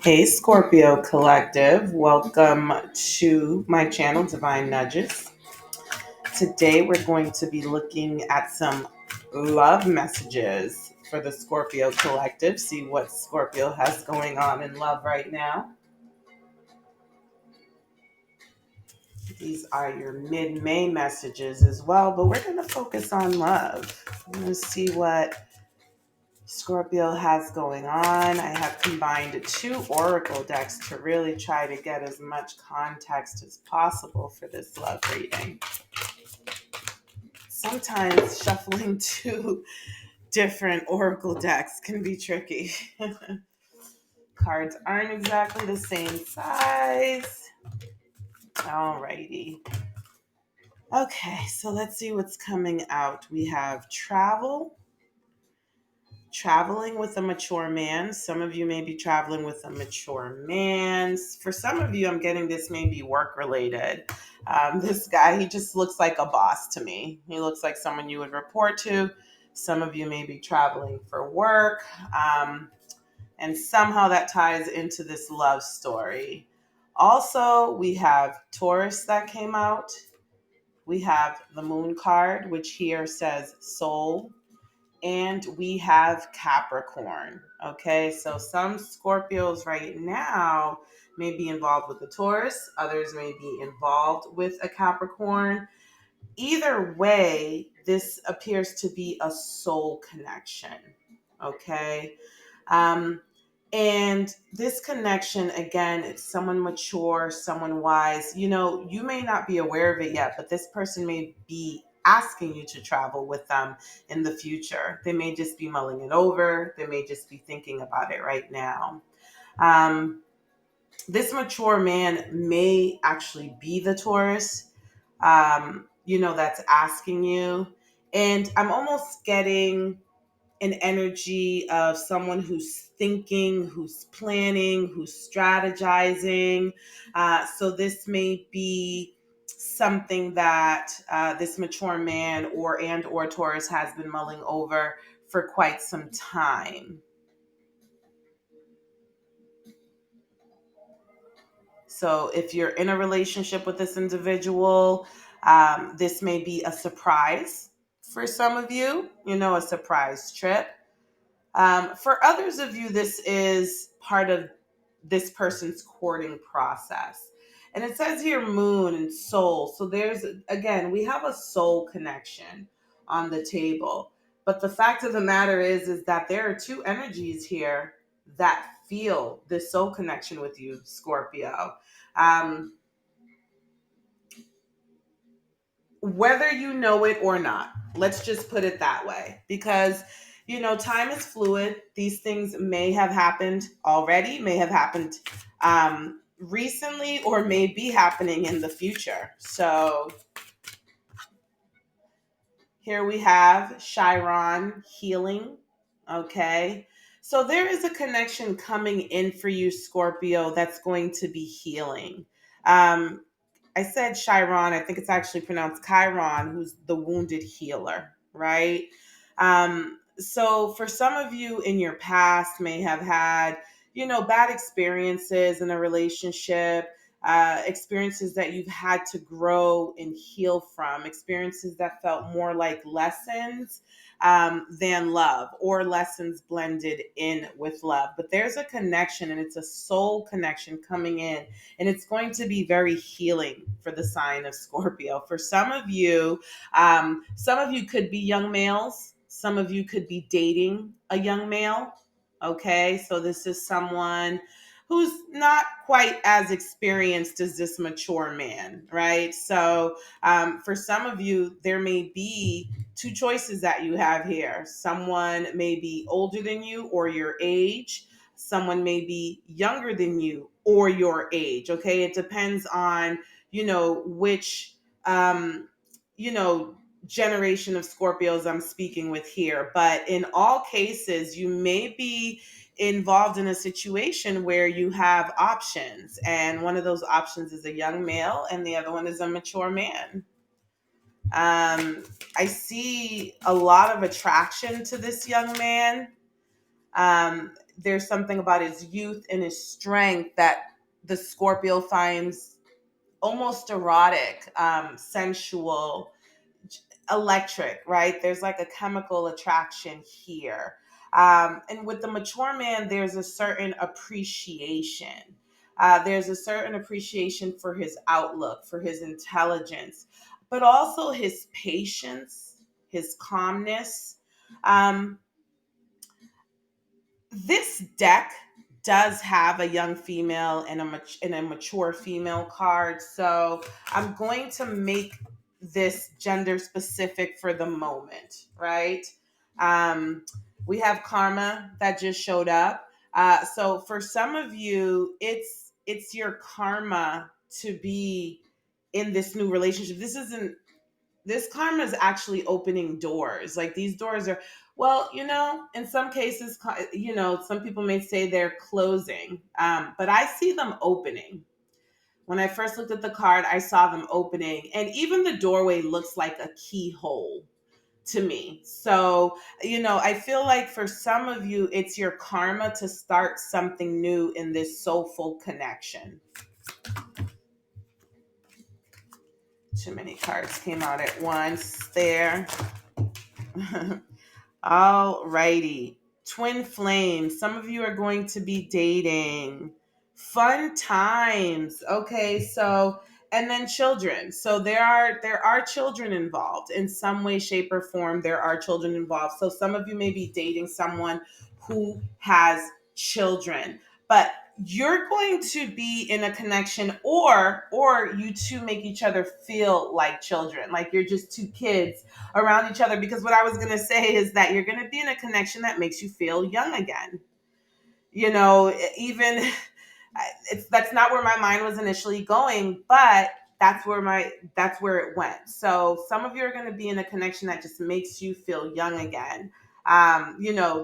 Hey, Scorpio Collective. Welcome to my channel, Divine Nudges. Today, we're going to be looking at some love messages for the Scorpio Collective. See what Scorpio has going on in love right now. These are your mid May messages as well, but we're going to focus on love. I'm going to see what Scorpio has going on. I have combined two oracle decks to really try to get as much context as possible for this love reading. Sometimes shuffling two different oracle decks can be tricky. Cards aren't exactly the same size. Alrighty. Okay, so let's see what's coming out. We have traveling with a mature man. Some of you may be traveling with a mature man. For some of you, I'm getting this may be work related. This guy, he just looks like a boss to me. He looks like someone you would report to. Some of you may be traveling for work. And somehow that ties into this love story. Also, we have Taurus that came out. We have the moon card, which here says soul, and we have Capricorn. Okay, so some Scorpios right now may be involved with the Taurus, others may be involved with a Capricorn. Either way, this appears to be a soul connection. Okay. Um, and this connection, again, it's someone mature, someone wise. You may not be aware of it yet, but this person may be asking you to travel with them in the future. They may just be mulling it over. They may just be thinking about it right now. This mature man may actually be the Taurus, that's asking you. And I'm almost getting an energy of someone who's thinking, who's planning, who's strategizing. So this may be something that this mature man or Taurus has been mulling over for quite some time. So if you're in a relationship with this individual, this may be a surprise for some of you, a surprise trip. For others of you, this is part of this person's courting process. And it says here moon and soul. So again, we have a soul connection on the table. But the fact of the matter is that there are two energies here that feel this soul connection with you, Scorpio. Um, whether you know it or not, let's just put it that way, because time is fluid. These things may have happened already, may have happened recently, or may be happening in the future. So here we have Chiron healing. Okay, so there is a connection coming in for you, Scorpio, that's going to be healing. um, I said Chiron. I think it's actually pronounced Chiron, who's the wounded healer, right? So for some of you in your past may have had, bad experiences in a relationship, experiences that you've had to grow and heal from, experiences that felt more like lessons than love, or lessons blended in with love. But there's a connection, and it's a soul connection coming in, and it's going to be very healing for the sign of Scorpio. For some of you could be young males. Some of you could be dating a young male. Okay, so this is someone who's not quite as experienced as this mature man, right? So for some of you, there may be two choices that you have here. Someone may be older than you or your age. Someone may be younger than you or your age. Okay, it depends on which you know generation of Scorpios I'm speaking with here. But in all cases, you may be involved in a situation where you have options, and one of those options is a young male and the other one is a mature man. I see a lot of attraction to this young man. There's something about his youth and his strength that the Scorpio finds almost erotic, sensual, electric, right? There's like a chemical attraction here. And with the mature man, there's a certain appreciation. There's a certain appreciation for his outlook, for his intelligence, but also his patience, his calmness. Um, this deck does have a young female and a mature female card, so I'm going to make this gender specific for the moment, right? um, we have karma that just showed up. So for some of you, it's your karma to be in this new relationship. This karma is actually opening doors. Like, these doors are, well, in some cases, some people may say they're closing, but I see them opening. When I first looked at the card, I saw them opening, and even the doorway looks like a keyhole to me. So, I feel like for some of you, it's your karma to start something new in this soulful connection. Too many cards came out at once there. All righty. Twin flames. Some of you are going to be dating. Fun times. Okay, so, and then children. So there are children involved in some way, shape, or form. There are children involved. So some of you may be dating someone who has children. But you're going to be in a connection, or you two make each other feel like children, like you're just two kids around each other. Because what I was going to say is that you're going to be in a connection that makes you feel young again. Even that's not where my mind was initially going, but that's where it went. So some of you are going to be in a connection that just makes you feel young again.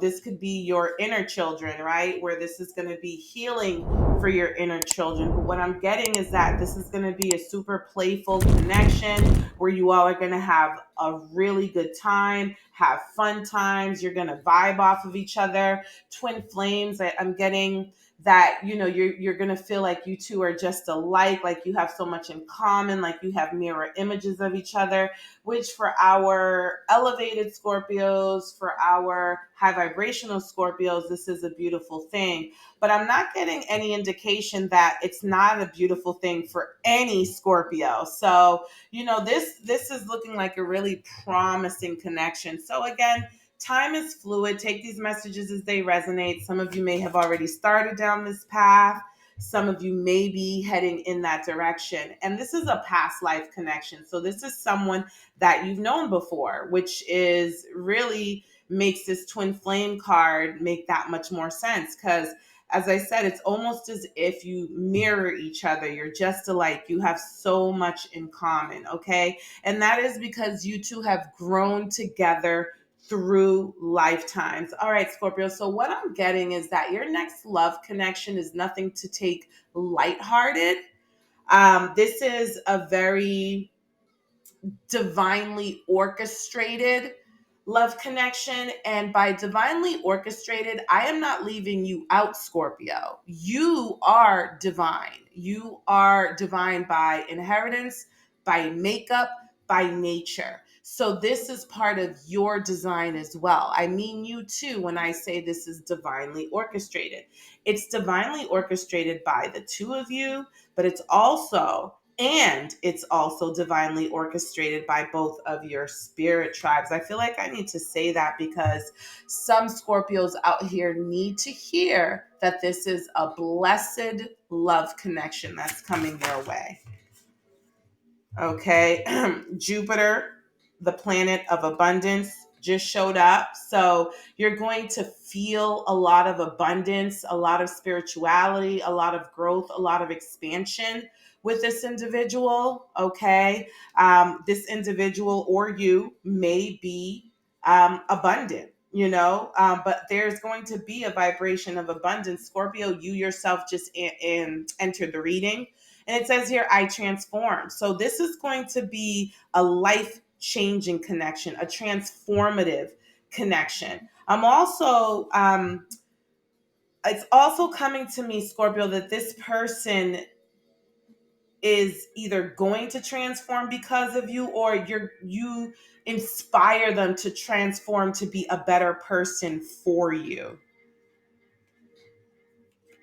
This could be your inner children, right? Where this is going to be healing for your inner children. But what I'm getting is that this is going to be a super playful connection where you all are going to have a really good time, have fun times. You're going to vibe off of each other. Twin flames, I'm getting that you're going to feel like you two are just alike, like you have so much in common, like you have mirror images of each other, which for our elevated Scorpios, for our high vibrational Scorpios, this is a beautiful thing. But I'm not getting any indication that it's not a beautiful thing for any Scorpio. So this is looking like a really promising connection. So again, time is fluid. Take these messages as they resonate. Some of you may have already started down this path. Some of you may be heading in that direction. And this is a past life connection. So this is someone that you've known before, which is really makes this twin flame card make that much more sense. Because as I said, it's almost as if you mirror each other. You're just alike. You have so much in common. Okay. And that is because you two have grown together through lifetimes. All right, Scorpio. So what I'm getting is that your next love connection is nothing to take lighthearted. This is a very divinely orchestrated love connection. And by divinely orchestrated, I am not leaving you out, Scorpio. You are divine. You are divine by inheritance, by makeup, by nature. So this is part of your design as well. I mean you too when I say this is divinely orchestrated. It's divinely orchestrated by the two of you, but it's also divinely orchestrated by both of your spirit tribes. I feel like I need to say that because some Scorpios out here need to hear that this is a blessed love connection that's coming your way. Okay. Jupiter, the planet of abundance, just showed up. So you're going to feel a lot of abundance, a lot of spirituality, a lot of growth, a lot of expansion with this individual. Okay. This individual or you may be abundant. But there's going to be a vibration of abundance. Scorpio, you yourself just entered the reading. And it says here, I transform. So this is going to be a life changing connection, a transformative connection. I'm also It's also coming to me, Scorpio, that this person is either going to transform because of you, or you inspire them to transform to be a better person for you.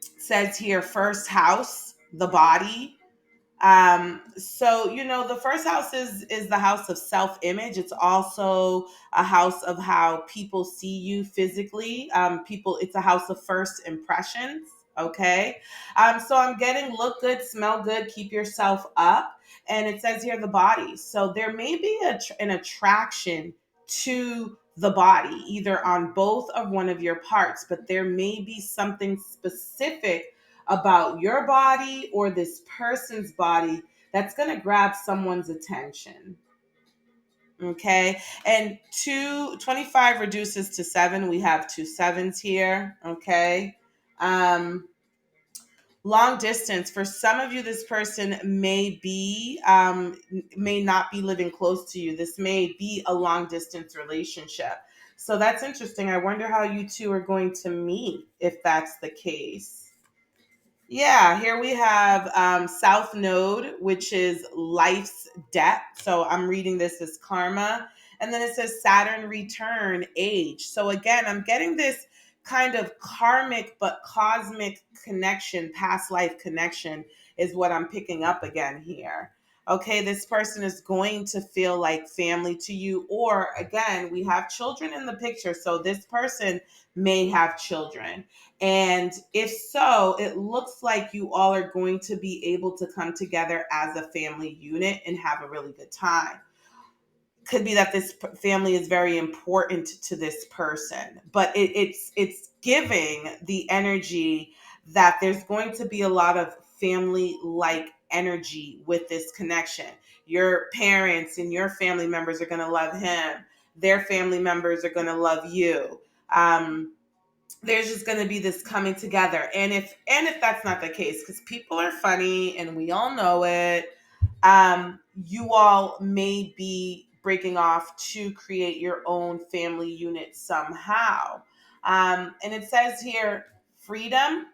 It says here, first house, the body. So the first house is the house of self-image. It's also a house of how people see you physically. It's a house of first impressions. Okay. So I'm getting look good, smell good, keep yourself up. And it says here the body. So there may be an attraction to the body, either on both of one of your parts, but there may be something specific about your body or this person's body that's going to grab someone's attention. Okay. And 225 reduces to 7. We have two sevens here. Okay. Um, Long distance, for some of you, this person may not be living close to you. This may be a long distance relationship. So that's interesting. I wonder how you two are going to meet if that's the case. Yeah, here we have South Node, which is life's debt. So I'm reading this as karma. And then it says Saturn return age. So again, I'm getting this kind of karmic but cosmic connection, past life connection is what I'm picking up again here. Okay, this person is going to feel like family to you. Or again, we have children in the picture. So this person may have children. And if so, it looks like you all are going to be able to come together as a family unit and have a really good time. Could be that this family is very important to this person, but it's giving the energy that there's going to be a lot of family like energy with this connection. Your parents and your family members are going to love him. Their family members are going to love you. There's just going to be this coming together. And if that's not the case, because people are funny and we all know it, you all may be breaking off to create your own family unit somehow. And it says here freedom,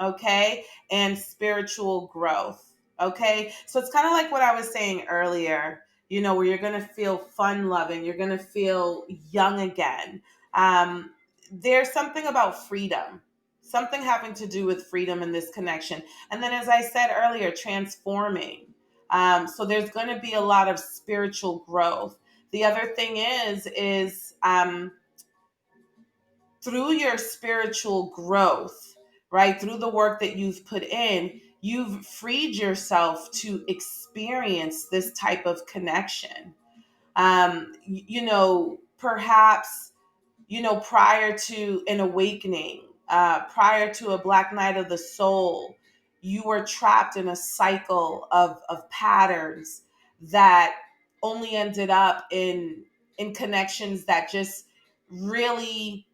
okay, and spiritual growth. Okay, so it's kind of like what I was saying earlier, where you're going to feel fun loving, you're going to feel young again. There's something about freedom, something having to do with freedom in this connection. And then, as I said earlier, transforming. So there's going to be a lot of spiritual growth. The other thing is through your spiritual growth, right? Through the work that you've put in, you've freed yourself to experience this type of connection. Perhaps prior to an awakening, prior to a black night of the soul, you were trapped in a cycle of patterns that only ended up in connections that just really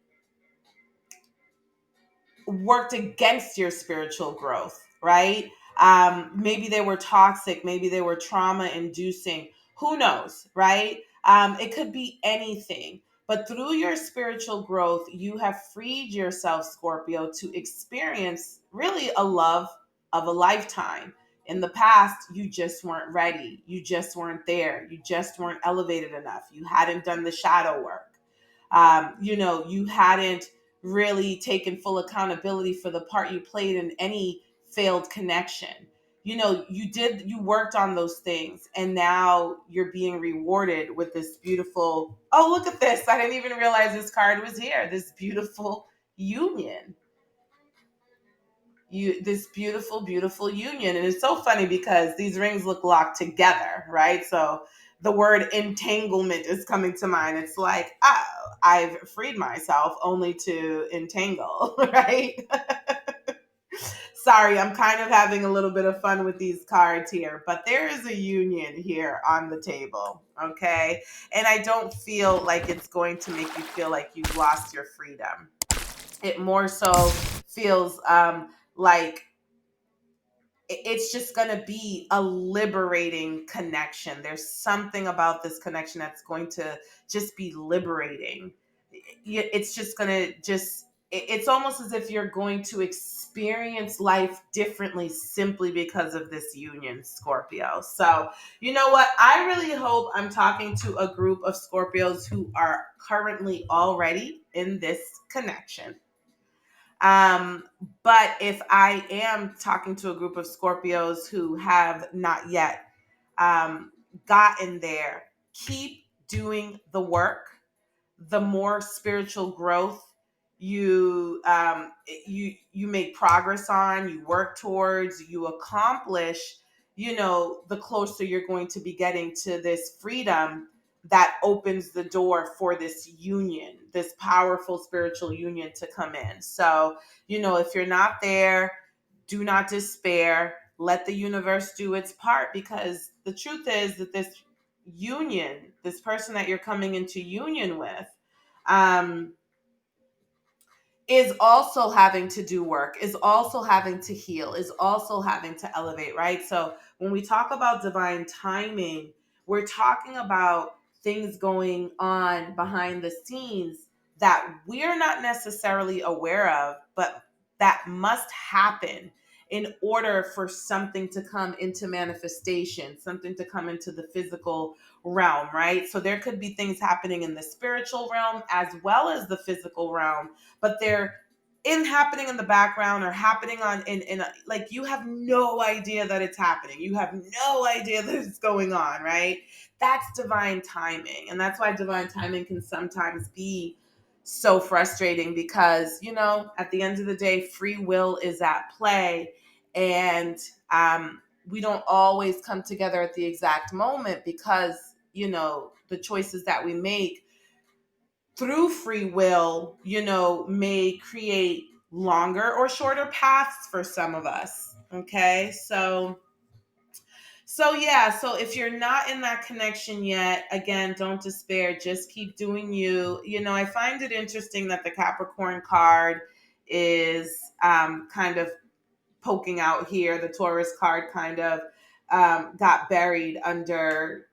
worked against your spiritual growth, right? Maybe they were toxic, maybe they were trauma inducing. Who knows, right? It could be anything. But through your spiritual growth, you have freed yourself, Scorpio, to experience really a love of a lifetime. In the past, you just weren't ready. You just weren't there. You just weren't elevated enough. You hadn't done the shadow work. You hadn't really taken full accountability for the part you played in any failed connection. You worked on those things, and now you're being rewarded with this beautiful, oh, look at this. I didn't even realize this card was here. This beautiful union. This beautiful union. And it's so funny because these rings look locked together, right? So the word entanglement is coming to mind. It's like, oh, I've freed myself only to entangle, right? Sorry, I'm kind of having a little bit of fun with these cards here, but there is a union here on the table, okay? And I don't feel like it's going to make you feel like you've lost your freedom. It more so feels like it's just going to be a liberating connection. There's something about this connection that's going to just be liberating. It's just going to just it's almost as if you're going to experience life differently simply because of this union, Scorpio. So, you know what? I really hope I'm talking to a group of Scorpios who are currently already in this connection. Um, but if I am talking to a group of Scorpios who have not yet um, gotten there, keep doing the work. The more spiritual growth you make progress on, you work towards, you accomplish, the closer you're going to be getting to this freedom that opens the door for this union, this powerful spiritual union to come in. So, if you're not there, do not despair. Let the universe do its part, because the truth is that this person that you're coming into union with, um, is also having to do work, is also having to heal, is also having to elevate, right? So when we talk about divine timing, we're talking about things going on behind the scenes that we're not necessarily aware of, but that must happen in order for something to come into manifestation, something to come into the physical realm, right? So there could be things happening in the spiritual realm as well as the physical realm, but they're in happening in the background, or happening on like, you have no idea that it's happening. You have no idea that it's going on, right? That's divine timing. And that's why divine timing can sometimes be so frustrating, because, at the end of the day, free will is at play. And we don't always come together at the exact moment, because, the choices that we make through free will, may create longer or shorter paths for some of us. Okay. So yeah, so if you're not in that connection yet, again, don't despair. Just keep doing you. I find it interesting that the Capricorn card is kind of poking out here. The Taurus card kind of got buried under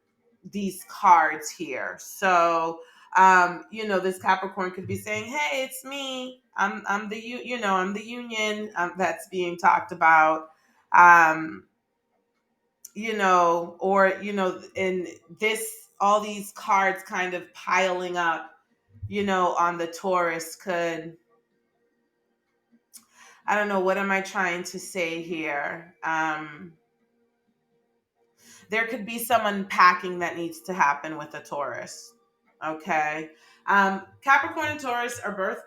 these cards here. So, this Capricorn could be saying, "Hey, it's me. I'm the I'm the union that's being talked about." Um, or in this, all these cards kind of piling up, on the Taurus could, I don't know, what am I trying to say here? There could be some unpacking that needs to happen with a Taurus. Okay. Capricorn and Taurus are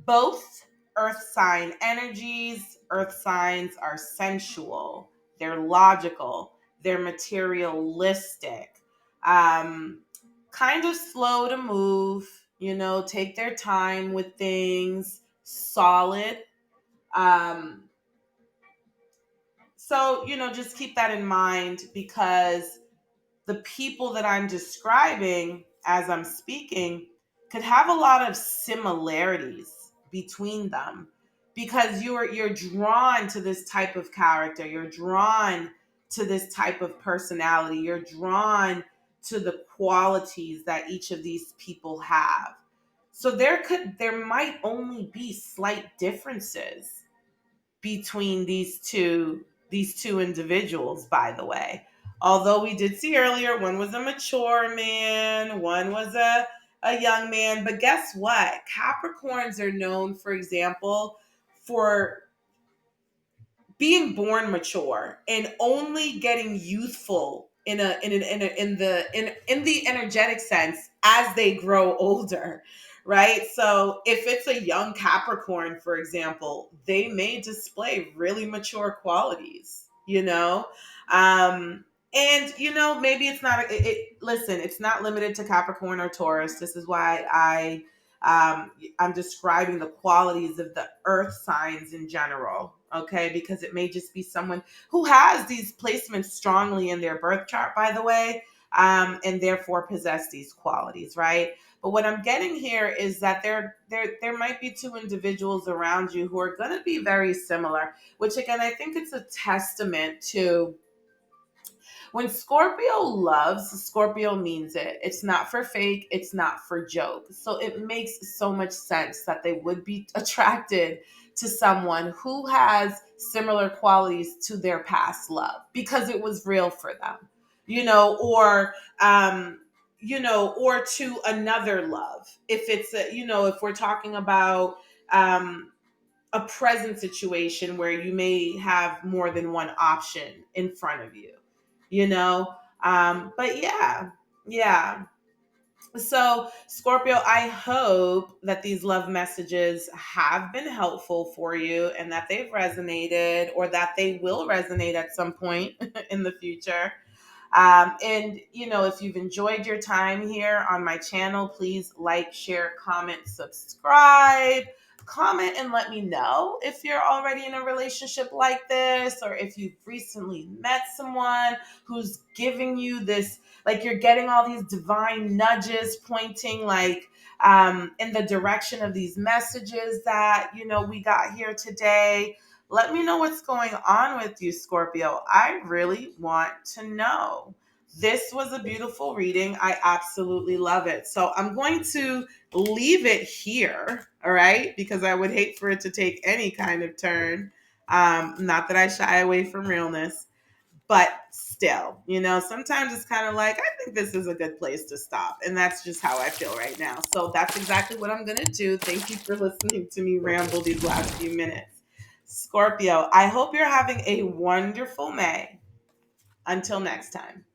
both earth sign energies. Earth signs are sensual, they're logical, they're materialistic, um, kind of slow to move, take their time with things, solid. Um, so, just keep that in mind, because the people that I'm describing as I'm speaking could have a lot of similarities between them, because you're drawn to this type of character, you're drawn to this type of personality, you're drawn to the qualities that each of these people have. So there might only be slight differences between these two individuals, by the way. Although we did see earlier, one was a mature man, one was a young man. But guess what? Capricorns are known, for example, for being born mature and only getting youthful in the energetic sense as they grow older, right? So if it's a young Capricorn, for example, they may display really mature qualities, um and maybe it's not listen, it's not limited to Capricorn or Taurus. This is why I'm describing the qualities of the earth signs in general, okay? Because it may just be someone who has these placements strongly in their birth chart, by the way, and therefore possess these qualities, right? But what I'm getting here is that there might be two individuals around you who are going to be very similar, which again, I think it's a testament to When Scorpio loves, Scorpio means it. It's not for fake, it's not for joke. So it makes so much sense that they would be attracted to someone who has similar qualities to their past love because it was real for them, you know, um, or to another love. If it's if we're talking about a present situation where you may have more than one option in front of you, you know? But yeah, yeah. So, Scorpio, I hope that these love messages have been helpful for you and that they've resonated or that they will resonate at some point in the future. And, if you've enjoyed your time here on my channel, please like, share, comment, subscribe. Comment and let me know if you're already in a relationship like this or if you've recently met someone who's giving you this, like you're getting all these divine nudges pointing in the direction of these messages that, we got here today. Let me know what's going on with you, Scorpio. I really want to know. This was a beautiful reading. I absolutely love it. So I'm going to leave it here, all right? Because I would hate for it to take any kind of turn. Not that I shy away from realness, but still, sometimes it's kind of like, I think this is a good place to stop. And that's just how I feel right now. So that's exactly what I'm going to do. Thank you for listening to me ramble these last few minutes. Scorpio, I hope you're having a wonderful May. Until next time.